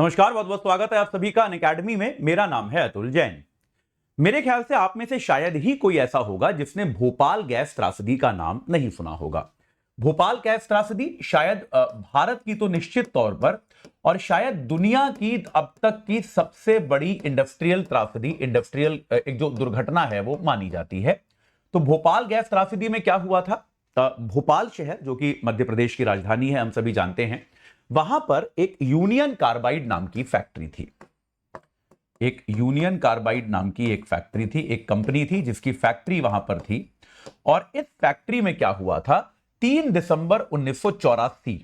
नमस्कार, बहुत बहुत स्वागत है आप सभी का अनअकैडमी में। मेरा नाम है अतुल जैन। मेरे ख्याल से आप में से शायद ही कोई ऐसा होगा जिसने भोपाल गैस त्रासदी का नाम नहीं सुना होगा। भोपाल गैस त्रासदी शायद भारत की तो निश्चित तौर पर और शायद दुनिया की अब तक की सबसे बड़ी इंडस्ट्रियल त्रासदी, इंडस्ट्रियल एक जो दुर्घटना है वो मानी जाती है। तो भोपाल गैस त्रासदी में क्या हुआ था? भोपाल शहर जो कि मध्य प्रदेश की राजधानी है, हम सभी जानते हैं, वहां पर एक यूनियन कार्बाइड नाम की फैक्ट्री थी। एक यूनियन कार्बाइड नाम की एक फैक्ट्री थी, एक कंपनी थी जिसकी फैक्ट्री वहां पर थी। और इस फैक्ट्री में क्या हुआ था? 3 दिसंबर 1984,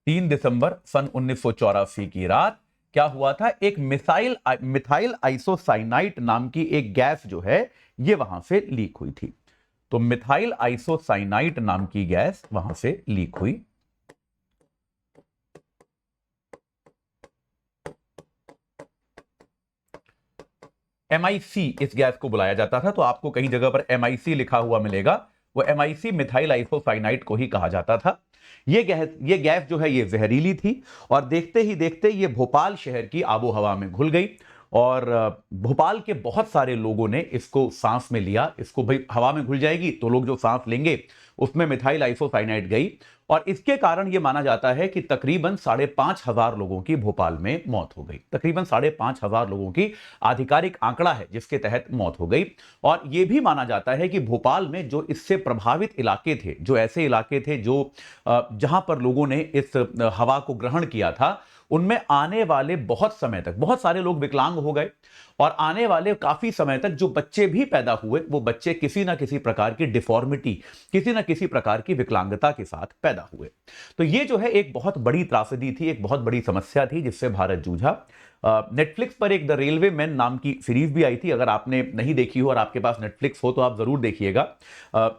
3 दिसंबर सन 1984 की रात क्या हुआ था? एक मिथाइल आइसोसाइनाइट नाम की एक गैस जो है ये वहां से लीक हुई थी। तो मिथाइल आइसोसाइनाइट नाम की गैस वहां से लीक हुई। MIC इस गैस को बुलाया जाता था, तो आपको कहीं जगह पर MIC लिखा हुआ मिलेगा, वो MIC मिथाइल आइसोसाइनाइट को ही कहा जाता था। ये गैस जो है ये जहरीली थी और देखते ही देखते ये भोपाल शहर की आबो हवा में घुल गई और भोपाल के बहुत सारे लोगों ने इसको सांस में लिया। इसको भाई हवा में घुल जाएगी तो लोग जो सांस लेंगे उसमें मिथाइल आइसोसाइनाइट गई और इसके कारण यह माना जाता है कि तकरीबन 5,500 लोगों की भोपाल में मौत हो गई। तकरीबन 5,500 लोगों की आधिकारिक आंकड़ा है जिसके तहत मौत हो गई। और यह भी माना जाता है कि भोपाल में जो इससे प्रभावित इलाके थे, जो ऐसे इलाके थे जो जहां पर लोगों ने इस हवा को ग्रहण किया था, उनमें आने वाले बहुत समय तक बहुत सारे लोग विकलांग हो गए और आने वाले काफी समय तक जो बच्चे भी पैदा हुए वो बच्चे किसी ना किसी प्रकार की डिफॉर्मिटी, किसी ना किसी प्रकार की विकलांगता के साथ पैदा हुए। तो ये जो है एक बहुत बड़ी त्रासदी थी, एक बहुत बड़ी समस्या थी जिससे भारत जूझा। नेटफ्लिक्स पर एक द रेलवे मैन नाम की सीरीज भी आई थी। अगर आपने नहीं देखी हो और आपके पास नेटफ्लिक्स हो तो आप जरूर देखिएगा।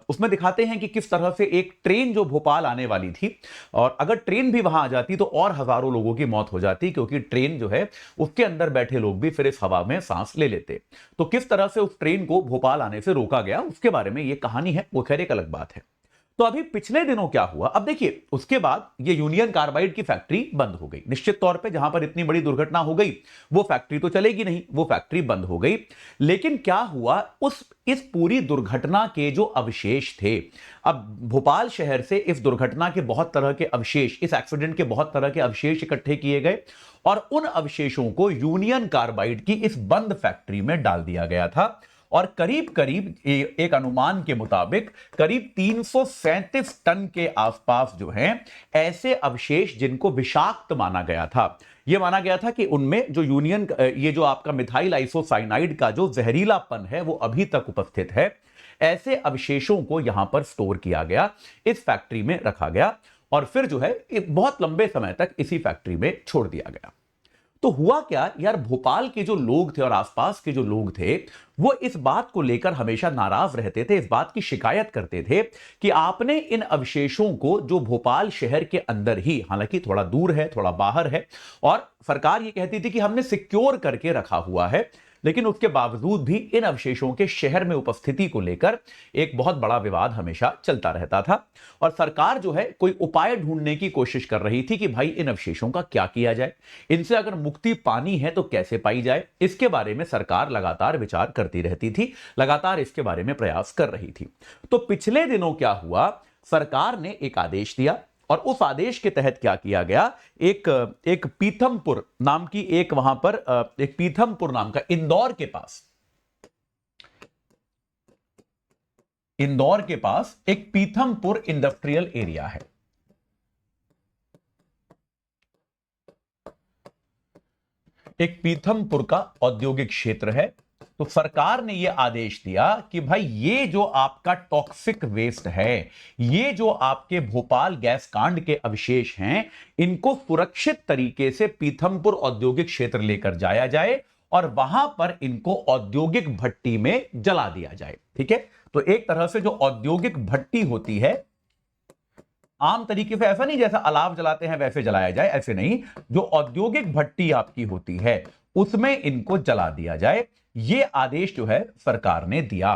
उसमें दिखाते हैं कि किस तरह से एक ट्रेन जो भोपाल आने वाली थी और अगर ट्रेन भी वहां आ जाती तो और हजारों लोगों की मौत हो जाती, क्योंकि ट्रेन जो है उसके अंदर बैठे लोग भी फिर इस हवा में सांस ले लेते। तो किस तरह से उस ट्रेन को भोपाल आने से रोका गया उसके बारे में यह कहानी है, वो खैर एक अलग बात है। तो अभी पिछले दिनों क्या हुआ? अब देखिए, उसके बाद ये यूनियन कार्बाइड की फैक्ट्री बंद हो गई। निश्चित तौर पे जहां पर इतनी बड़ी दुर्घटना हो गई वो फैक्ट्री तो चलेगी नहीं, वो फैक्ट्री बंद हो गई। लेकिन क्या हुआ, इस पूरी दुर्घटना के जो अवशेष थे, अब भोपाल शहर से इस दुर्घटना के बहुत तरह के अवशेष, इस एक्सीडेंट के बहुत तरह के अवशेष इकट्ठे किए गए और उन अवशेषों को यूनियन कार्बाइड की इस बंद फैक्ट्री में डाल दिया गया था। और करीब करीब एक अनुमान के मुताबिक करीब 337 टन के आसपास जो हैं ऐसे अवशेष जिनको विषाक्त माना गया था। यह माना गया था कि उनमें जो ये जो आपका मिथाइल आइसोसाइनाइड का जो जहरीलापन है वो अभी तक उपस्थित है। ऐसे अवशेषों को यहां पर स्टोर किया गया, इस फैक्ट्री में रखा गया और फिर जो है बहुत लंबे समय तक इसी फैक्ट्री में छोड़ दिया गया। तो हुआ क्या यार, भोपाल के जो लोग थे और आसपास के जो लोग थे वो इस बात को लेकर हमेशा नाराज रहते थे, इस बात की शिकायत करते थे कि आपने इन अवशेषों को जो भोपाल शहर के अंदर ही, हालांकि थोड़ा दूर है, थोड़ा बाहर है और सरकार ये कहती थी कि हमने सिक्योर करके रखा हुआ है, लेकिन उसके बावजूद भी इन अवशेषों के शहर में उपस्थिति को लेकर एक बहुत बड़ा विवाद हमेशा चलता रहता था। और सरकार जो है कोई उपाय ढूंढने की कोशिश कर रही थी कि भाई इन अवशेषों का क्या किया जाए, इनसे अगर मुक्ति पानी है तो कैसे पाई जाए। इसके बारे में सरकार लगातार विचार करती रहती थी, लगातार इसके बारे में प्रयास कर रही थी। तो पिछले दिनों क्या हुआ, सरकार ने एक आदेश दिया और उस आदेश के तहत क्या किया गया, एक पीथमपुर नाम की एक वहां पर एक पीथमपुर नाम का इंदौर के पास एक पीथमपुर इंडस्ट्रियल एरिया है। एक पीथमपुर का औद्योगिक क्षेत्र है। तो सरकार ने यह आदेश दिया कि भाई ये जो आपका टॉक्सिक वेस्ट है, ये जो आपके भोपाल गैस कांड के अवशेष हैं, इनको सुरक्षित तरीके से पीथमपुर औद्योगिक क्षेत्र लेकर जाया जाए और वहां पर इनको औद्योगिक भट्टी में जला दिया जाए। ठीक है, तो एक तरह से जो औद्योगिक भट्टी होती है, आम तरीके से ऐसा नहीं जैसा अलाव जलाते हैं वैसे जलाया जाए, ऐसे नहीं, जो औद्योगिक भट्टी आपकी होती है उसमें इनको जला दिया जाए। यह आदेश जो है सरकार ने दिया।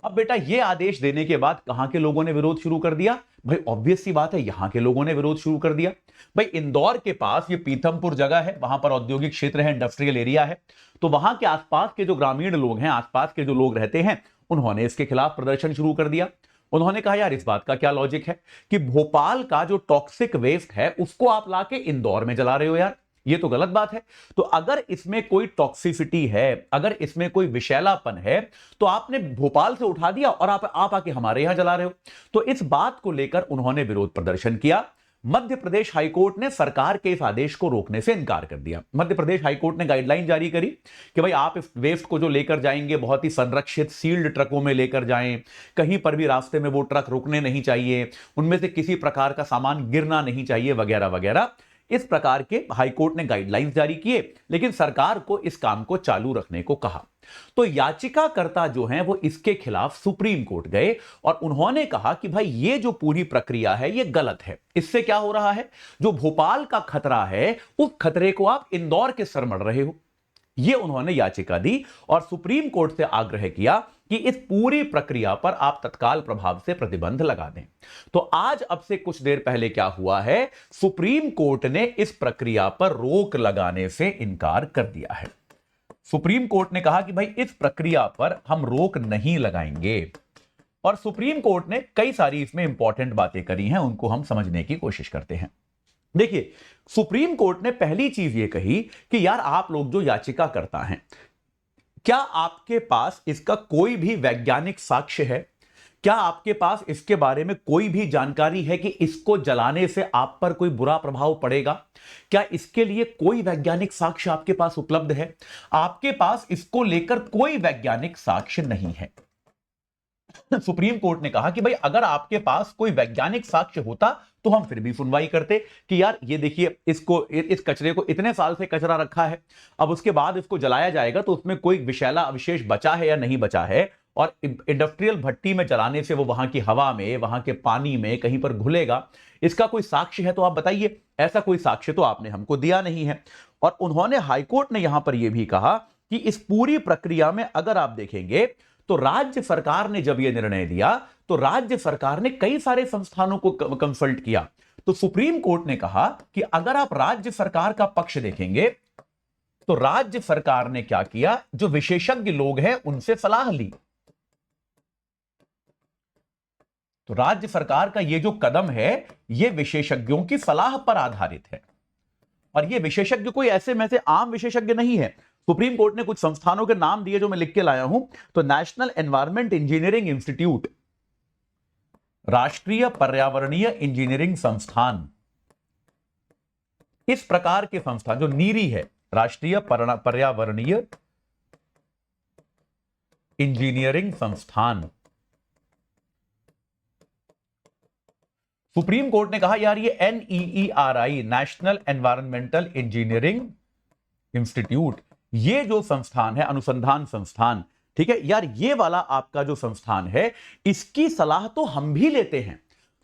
अब बेटा ये आदेश देने के बाद कहां के लोगों ने विरोध शुरू कर दिया? भाई ऑब्वियस सी बात है, यहां के लोगों ने विरोध शुरू कर दिया। भाई इंदौर के पास ये पीथमपुर जगह है, वहां पर औद्योगिक क्षेत्र है, इंडस्ट्रियल एरिया है, तो वहां के आसपास के जो ग्रामीण लोग हैं, आसपास के जो लोग रहते हैं, उन्होंने इसके खिलाफ प्रदर्शन शुरू कर दिया। उन्होंने कहा यार इस बात का क्या लॉजिक है कि भोपाल का जो टॉक्सिक वेस्ट है उसको आप लाके इंदौर में जला रहे हो, यार ये तो गलत बात है। तो अगर इसमें कोई टॉक्सिसिटी है, अगर इसमें कोई विषैलापन है, तो आपने भोपाल से उठा दिया और आप आके हमारे यहां जला रहे हो। तो इस बात को लेकर उन्होंने विरोध प्रदर्शन किया। मध्य प्रदेश हाईकोर्ट ने सरकार के इस आदेश को रोकने से इनकार कर दिया। मध्य प्रदेश हाईकोर्ट ने गाइडलाइन जारी करी कि भाई आप इस वेस्ट को जो लेकर जाएंगे बहुत ही संरक्षित सील्ड ट्रकों में लेकर जाएं, कहीं पर भी रास्ते में वो ट्रक रुकने नहीं चाहिए, उनमें से किसी प्रकार का सामान गिरना नहीं चाहिए, वगैरह वगैरह। इस प्रकार के हाईकोर्ट ने गाइडलाइंस जारी किए, लेकिन सरकार को इस काम को चालू रखने को कहा। तो याचिकाकर्ता जो हैं वो इसके खिलाफ सुप्रीम कोर्ट गए और उन्होंने कहा कि भाई ये जो पूरी प्रक्रिया है ये गलत है। इससे क्या हो रहा है, जो भोपाल का खतरा है उस खतरे को आप इंदौर के सर मढ़ रहे हो। ये उन्होंने याचिका दी और सुप्रीम कोर्ट से आग्रह किया कि इस पूरी प्रक्रिया पर आप तत्काल प्रभाव से प्रतिबंध लगा दें। तो आज अब से कुछ देर पहले क्या हुआ है, सुप्रीम कोर्ट ने इस प्रक्रिया पर रोक लगाने से इनकार कर दिया है। सुप्रीम कोर्ट ने कहा कि भाई इस प्रक्रिया पर हम रोक नहीं लगाएंगे। और सुप्रीम कोर्ट ने कई सारी इसमें इंपॉर्टेंट बातें करी हैं, उनको हम समझने की कोशिश करते हैं। देखिए, सुप्रीम कोर्ट ने पहली चीज ये कही कि यार आप लोग जो याचिका करता हैं, क्या आपके पास इसका कोई भी वैज्ञानिक साक्ष्य है? क्या आपके पास इसके बारे में कोई भी जानकारी है कि इसको जलाने से आप पर कोई बुरा प्रभाव पड़ेगा? क्या इसके लिए कोई वैज्ञानिक साक्ष्य आपके पास उपलब्ध है? आपके पास इसको लेकर कोई वैज्ञानिक साक्ष्य नहीं है। सुप्रीम कोर्ट ने कहा कि भाई अगर आपके पास कोई वैज्ञानिक साक्ष्य होता तो हम फिर भी सुनवाई करते कि यार ये देखिए इस कचरे को इतने साल से कचरा रखा है, अब उसके बाद इसको जलाया जाएगा तो उसमें कोई विषैला अवशेष बचा है या नहीं बचा है, और इंडस्ट्रियल भट्टी में जलाने से वो वहां की हवा में, वहां के पानी में कहीं पर घुलेगा, इसका कोई साक्ष्य है तो आप बताइए। ऐसा कोई साक्ष्य तो आपने हमको दिया नहीं है। और उन्होंने, हाईकोर्ट ने यहां पर यह भी कहा कि इस पूरी प्रक्रिया में अगर आप देखेंगे तो राज्य सरकार ने जब यह निर्णय दिया तो राज्य सरकार ने कई सारे संस्थानों को कंसल्ट किया। तो सुप्रीम कोर्ट ने कहा कि अगर आप राज्य सरकार का पक्ष देखेंगे तो राज्य सरकार ने क्या किया, जो विशेषज्ञ लोग हैं उनसे सलाह ली। तो राज्य सरकार का यह जो कदम है यह विशेषज्ञों की सलाह पर आधारित है, और यह विशेषज्ञ कोई ऐसे में से आम विशेषज्ञ नहीं है। सुप्रीम कोर्ट ने कुछ संस्थानों के नाम दिए जो मैं लिख के लाया हूं। तो नेशनल एनवायरमेंट इंजीनियरिंग इंस्टीट्यूट, राष्ट्रीय पर्यावरणीय इंजीनियरिंग संस्थान, इस प्रकार के संस्थान, जो नीरी है, राष्ट्रीय पर्यावरणीय इंजीनियरिंग संस्थान। सुप्रीम कोर्ट ने कहा यार ये NEERI, national environmental engineering institute, ये जो संस्थान है, अनुसंधान संस्थान, ठीक है यार, ये वाला आपका जो संस्थान है इसकी सलाह तो हम भी लेते हैं।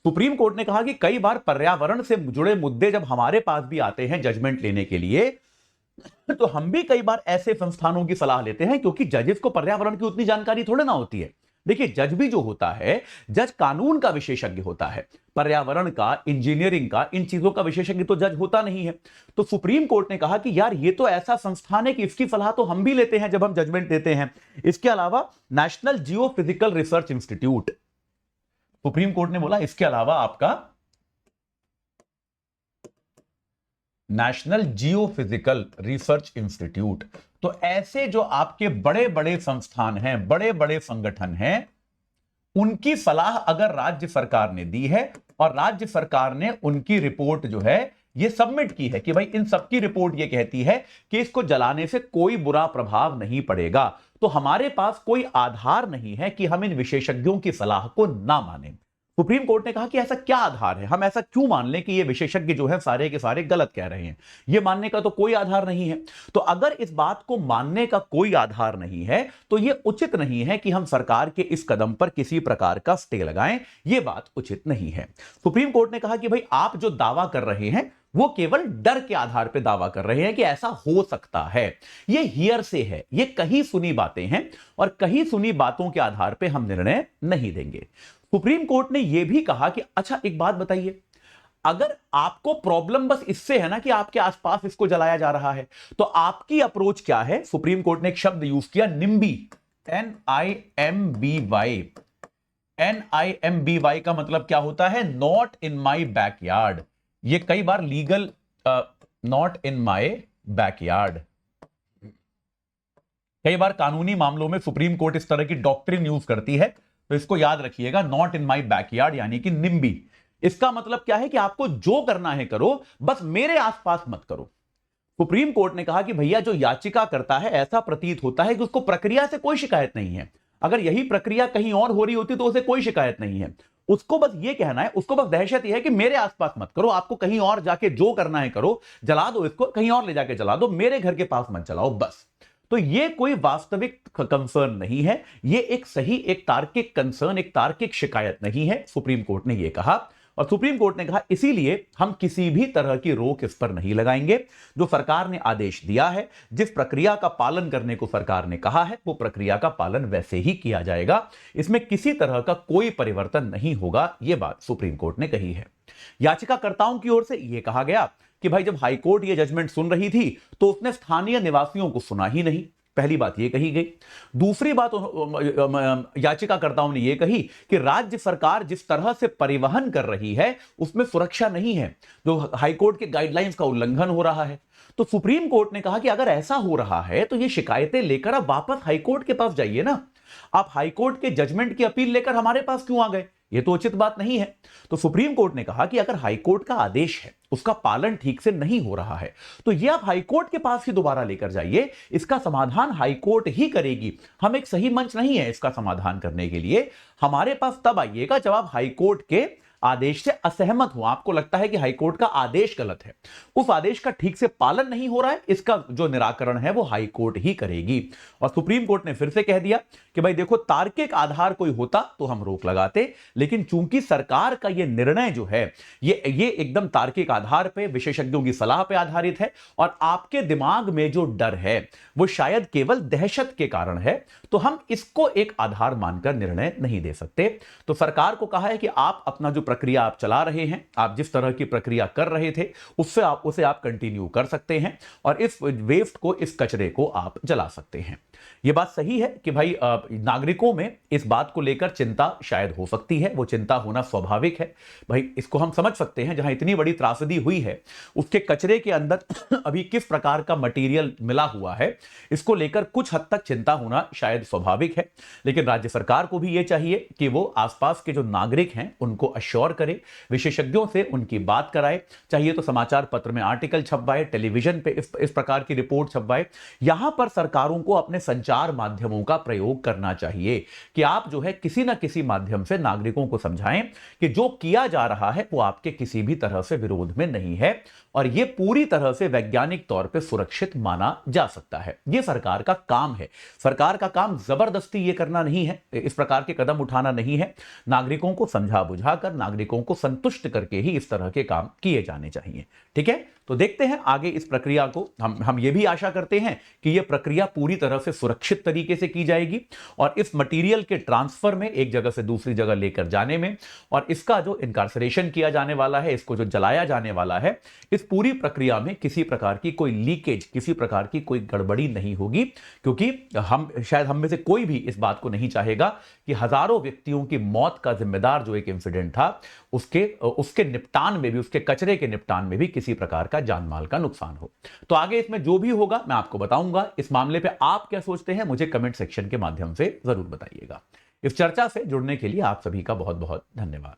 सुप्रीम कोर्ट ने कहा कि कई बार पर्यावरण से जुड़े मुद्दे जब हमारे पास भी आते हैं जजमेंट लेने के लिए, तो हम भी कई बार ऐसे संस्थानों की सलाह लेते हैं, क्योंकि जजेस को पर्यावरण की उतनी जानकारी थोड़ी ना होती है। देखिए, जज भी जो होता है, जज कानून का विशेषज्ञ होता है, पर्यावरण का, इंजीनियरिंग का, इन चीजों का विशेषज्ञ तो जज होता नहीं है। तो सुप्रीम कोर्ट ने कहा कि यार ये तो ऐसा संस्थान है कि इसकी सलाह तो हम भी लेते हैं जब हम जजमेंट देते हैं। इसके अलावा national geophysical research institute, supreme court ने बोला इसके अलावा आपका नेशनल जियोफिजिकल रिसर्च इंस्टीट्यूट, तो ऐसे जो आपके बड़े बड़े संस्थान हैं, बड़े बड़े संगठन हैं, उनकी सलाह अगर राज्य सरकार ने दी है और राज्य सरकार ने उनकी रिपोर्ट जो है ये सबमिट की है कि भाई इन सबकी रिपोर्ट ये कहती है कि इसको जलाने से कोई बुरा प्रभाव नहीं पड़ेगा, तो हमारे पास कोई आधार नहीं है कि हम इन विशेषज्ञों की सलाह को ना मानें। सुप्रीम कोर्ट ने कहा कि ऐसा क्या आधार है, हम ऐसा क्यों मान लें कि ये विशेषज्ञ जो है सारे के सारे गलत कह रहे हैं। ये मानने का तो कोई आधार नहीं है। तो अगर इस बात को मानने का कोई आधार नहीं है तो ये उचित नहीं है कि हम सरकार के इस कदम पर किसी प्रकार का स्टे लगाएं, ये बात उचित नहीं है। सुप्रीम कोर्ट ने कहा कि भाई आप जो दावा कर रहे हैं वो केवल डर के आधार पर दावा कर रहे हैं कि ऐसा हो सकता है। ये हियर से है, ये कहीं सुनी बातें हैं और कहीं सुनी बातों के आधार पर हम निर्णय नहीं देंगे। सुप्रीम कोर्ट ने यह भी कहा कि अच्छा एक बात बताइए, अगर आपको प्रॉब्लम बस इससे है ना कि आपके आसपास इसको जलाया जा रहा है, तो आपकी अप्रोच क्या है? सुप्रीम कोर्ट ने एक शब्द यूज किया, निम्बी, NIMBY। NIMBY का मतलब क्या होता है? Not in my backyard. ये कई बार legal, not in my backyard, कई बार कानूनी मामलों में सुप्रीम कोर्ट इस तरह की डॉक्ट्रिन यूज करती है, तो इसको याद रखिएगा, नॉट इन माई बैकयार्ड यानी कि निम्बी। इसका मतलब क्या है कि आपको जो करना है करो, बस मेरे आसपास मत करो। सुप्रीम कोर्ट ने कहा कि भैया जो याचिका करता है, ऐसा प्रतीत होता है कि उसको प्रक्रिया से कोई शिकायत नहीं है। अगर यही प्रक्रिया कहीं और हो रही होती तो उसे कोई शिकायत नहीं है। उसको बस ये कहना है, उसको बस दहशत यह है कि मेरे आसपास मत करो, आपको कहीं और जाके जो करना है करो, जला दो इसको, कहीं और ले जाके जला दो, मेरे घर के पास मत जलाओ बस। तो ये कोई वास्तविक कंसर्न नहीं है, ये एक सही, एक तार्किक कंसर्न, एक तार्किक शिकायत नहीं है। सुप्रीम कोर्ट ने यह कहा और सुप्रीम कोर्ट ने कहा इसीलिए हम किसी भी तरह की रोक इस पर नहीं लगाएंगे। जो सरकार ने आदेश दिया है, जिस प्रक्रिया का पालन करने को सरकार ने कहा है, वो प्रक्रिया का पालन वैसे ही किया जाएगा। इसमें किसी तरह का कोई परिवर्तन नहीं होगा, यह बात सुप्रीम कोर्ट ने कही है। याचिकाकर्ताओं की ओर से यह कहा गया कि भाई जब हाईकोर्ट ये जजमेंट सुन रही थी तो उसने स्थानीय निवासियों को सुना ही नहीं। पहली बात यह कही गई। दूसरी बात याचिकाकर्ताओं ने यह कही कि राज्य सरकार जिस तरह से परिवहन कर रही है उसमें सुरक्षा नहीं है, जो हाईकोर्ट के गाइडलाइंस का उल्लंघन हो रहा है। तो सुप्रीम कोर्ट ने कहा कि अगर ऐसा हो रहा है तो ये शिकायतें लेकर आप वापस हाईकोर्ट के पास जाइए ना। आप हाईकोर्ट के जजमेंट की अपील लेकर हमारे पास क्यों आ गए? ये तो उचित बात नहीं है। तो सुप्रीम कोर्ट ने कहा कि अगर हाईकोर्ट का आदेश है, उसका पालन ठीक से नहीं हो रहा है, तो यह आप हाईकोर्ट के पास ही दोबारा लेकर जाइए, इसका समाधान हाईकोर्ट ही करेगी। हम एक सही मंच नहीं है इसका समाधान करने के लिए। हमारे पास तब आइएगा जब आप हाईकोर्ट के आदेश से असहमत हो, आपको लगता है कि हाईकोर्ट का आदेश गलत है, उस आदेश का ठीक से पालन नहीं हो रहा है, इसका जो निराकरण है वो हाईकोर्ट ही करेगी। और सुप्रीम कोर्ट ने फिर से कह दिया कि भाई देखो, तार्किक आधार कोई होता तो हम रोक लगाते, लेकिन चूंकि सरकार का ये निर्णय जो है ये एकदम तार्किक आधार पे, विशेषज्ञों की सलाह पे आधारित है और आपके दिमाग में जो डर है वो शायद केवल दहशत के कारण है, तो हम इसको एक आधार मानकर निर्णय नहीं दे सकते। तो सरकार को कहा है कि आप अपना जो प्रक्रिया आप चला रहे हैं, आप जिस तरह की प्रक्रिया कर रहे थे उसे आप कंटिन्यू कर सकते हैं और इस वेस्ट को, इस कचरे को आप जला सकते हैं। यह बात सही है कि भाई नागरिकों में इस बात को लेकर चिंता शायद हो सकती है, वो चिंता होना स्वाभाविक है। भाई इसको हम समझ सकते हैं, जहां इतनी बड़ी त्रासदी हुई है उसके कचरे के अंदर अभी किस प्रकार का मटेरियल मिला हुआ है, इसको लेकर कुछ हद तक चिंता होना शायद स्वाभाविक है। लेकिन राज्य सरकार को भी यह चाहिए कि वो आसपास के जो नागरिक हैं उनको अश्योर करे, विशेषज्ञों से उनकी बात कराए, चाहिए तो समाचार पत्र में आर्टिकल छपवाए, टेलीविजन पे इस प्रकार की रिपोर्ट छपवाए। यहां पर सरकारों को अपने संचार माध्यमों का प्रयोग करना चाहिए कि आप जो है किसी ना किसी माध्यम से नागरिकों को समझाएं कि जो किया जा रहा है वो आपके किसी भी तरह से विरोध में नहीं है और यह पूरी तरह से वैज्ञानिक तौर पे सुरक्षित माना जा सकता है। यह सरकार का काम है। सरकार का काम जबरदस्ती यह करना नहीं है, इस प्रकार के कदम उठाना नहीं है। नागरिकों को समझा बुझाकर, नागरिकों को संतुष्ट करके ही इस तरह के काम किए जाने चाहिए। ठीक है, तो देखते हैं आगे इस प्रक्रिया को। हम ये भी आशा करते हैं कि यह प्रक्रिया पूरी तरह से सुरक्षित तरीके से की जाएगी और इस मटेरियल के ट्रांसफर में, एक जगह से दूसरी जगह लेकर जाने में, और इसका जो इनकार्सरेशन किया जाने वाला है, इसको जो जलाया जाने वाला है, इस पूरी प्रक्रिया में किसी प्रकार की कोई लीकेज, किसी प्रकार की कोई गड़बड़ी नहीं होगी। क्योंकि हम में से कोई भी इस बात को नहीं चाहेगा कि हजारों व्यक्तियों की मौत का जिम्मेदार जो एक इंसिडेंट था उसके निपटान में भी, उसके कचरे के निपटान में भी किसी प्रकार का जान माल का नुकसान हो। तो आगे इसमें जो भी होगा मैं आपको बताऊंगा। इस मामले पे आप क्या सोचते हैं मुझे कमेंट सेक्शन के माध्यम से जरूर बताइएगा। इस चर्चा से जुड़ने के लिए आप सभी का बहुत बहुत धन्यवाद।